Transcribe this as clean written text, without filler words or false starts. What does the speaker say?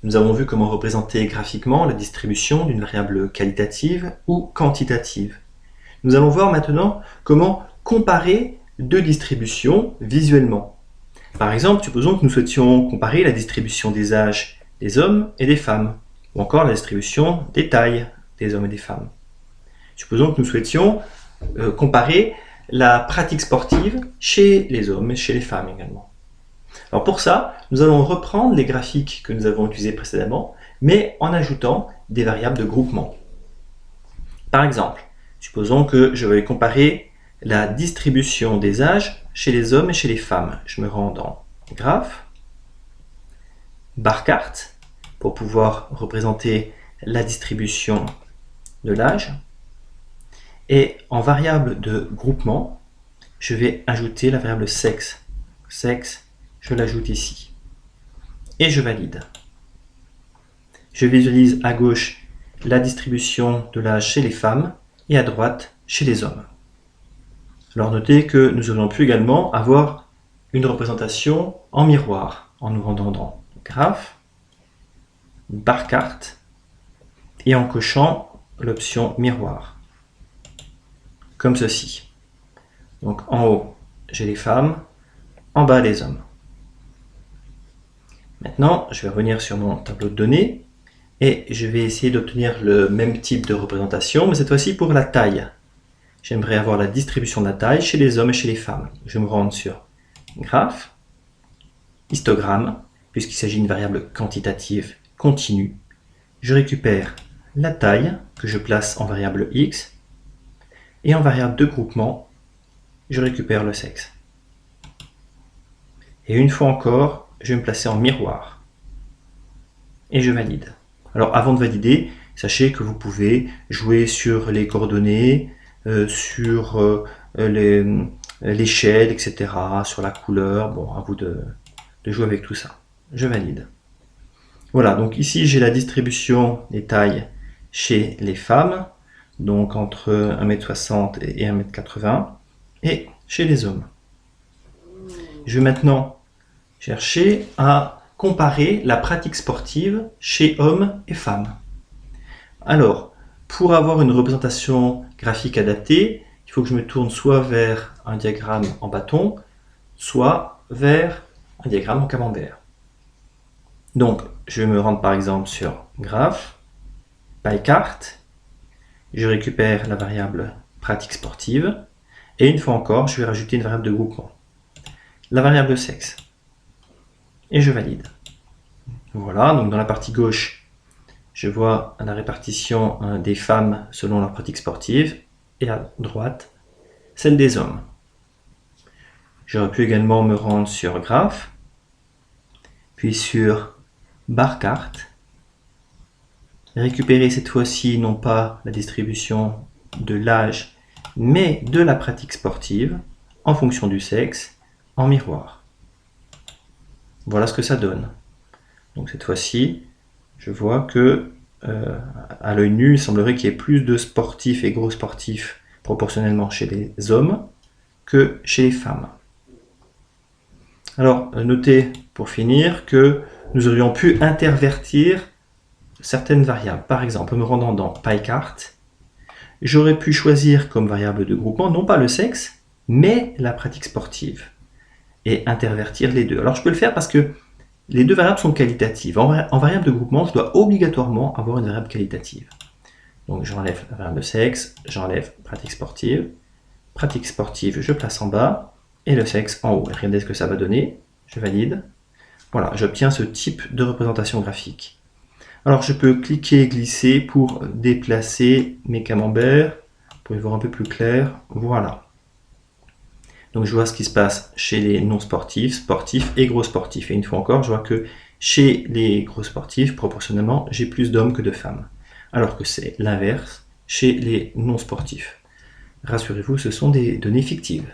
Nous avons vu comment représenter graphiquement la distribution d'une variable qualitative ou quantitative. Nous allons voir maintenant comment comparer deux distributions visuellement. Par exemple, supposons que nous souhaitions comparer la distribution des âges des hommes et des femmes, ou encore la distribution des tailles des hommes et des femmes. Supposons que nous souhaitions comparer la pratique sportive chez les hommes et chez les femmes également. Alors pour ça, nous allons reprendre les graphiques que nous avons utilisés précédemment, mais en ajoutant des variables de groupement. Par exemple, supposons que je vais comparer la distribution des âges chez les hommes et chez les femmes. Je me rends dans Graphe, Barre carte, pour pouvoir représenter la distribution de l'âge. Et en variable de groupement, je vais ajouter la variable sexe. Sexe, je l'ajoute ici. Et je valide. Je visualise à gauche la distribution de l'âge chez les femmes et à droite chez les hommes. Alors notez que nous aurions pu également avoir une représentation en miroir en nous rendant dans Graphe, Barre carte et en cochant l'option miroir. Comme ceci. Donc en haut, j'ai les femmes, en bas les hommes. Maintenant, je vais revenir sur mon tableau de données et je vais essayer d'obtenir le même type de représentation, mais cette fois-ci pour la taille. J'aimerais avoir la distribution de la taille chez les hommes et chez les femmes. Je me rends sur Graphe, Histogramme, puisqu'il s'agit d'une variable quantitative continue. Je récupère la taille que je place en variable X et en variable de groupement, je récupère le sexe. Et une fois encore, je vais me placer en miroir. Et je valide. Alors avant de valider, sachez que vous pouvez jouer sur les coordonnées, sur l'échelle, etc., sur la couleur. Bon, à vous de jouer avec tout ça. Je valide. Voilà, donc ici j'ai la distribution des tailles chez les femmes, donc entre 1,60 m et 1,80 m, et chez les hommes. Je vais maintenant chercher à comparer la pratique sportive chez hommes et femmes. Alors, pour avoir une représentation graphique adaptée, il faut que je me tourne soit vers un diagramme en bâton, soit vers un diagramme en camembert. Donc, je vais me rendre par exemple sur Graphe, Pie carte, je récupère la variable pratique sportive, et une fois encore, je vais rajouter une variable de groupement, la variable sexe, et je valide. Voilà, donc dans la partie gauche, je vois la répartition des femmes selon leur pratique sportive, et à droite, celle des hommes. J'aurais pu également me rendre sur Graphe, puis sur Barre carte, récupérer cette fois-ci non pas la distribution de l'âge, mais de la pratique sportive, en fonction du sexe, en miroir. Voilà ce que ça donne. Donc cette fois-ci, je vois que à l'œil nu, il semblerait qu'il y ait plus de sportifs et gros sportifs proportionnellement chez les hommes que chez les femmes. Alors, notez pour finir que nous aurions pu intervertir certaines variables. Par exemple, en me rendant dans Pie carte, j'aurais pu choisir comme variable de groupement non pas le sexe, mais la pratique sportive, et intervertir les deux. Alors je peux le faire parce que les deux variables sont qualitatives. En variable de groupement, je dois obligatoirement avoir une variable qualitative. Donc j'enlève la variable de sexe, j'enlève pratique sportive, je place en bas, et le sexe en haut. Regardez ce que ça va donner, je valide. Voilà, j'obtiens ce type de représentation graphique. Alors je peux cliquer et glisser pour déplacer mes camemberts, pour y voir un peu plus clair. Voilà. Donc je vois ce qui se passe chez les non-sportifs, sportifs et gros sportifs. Et une fois encore, je vois que chez les gros sportifs, proportionnellement, j'ai plus d'hommes que de femmes. Alors que c'est l'inverse chez les non-sportifs. Rassurez-vous, ce sont des données fictives.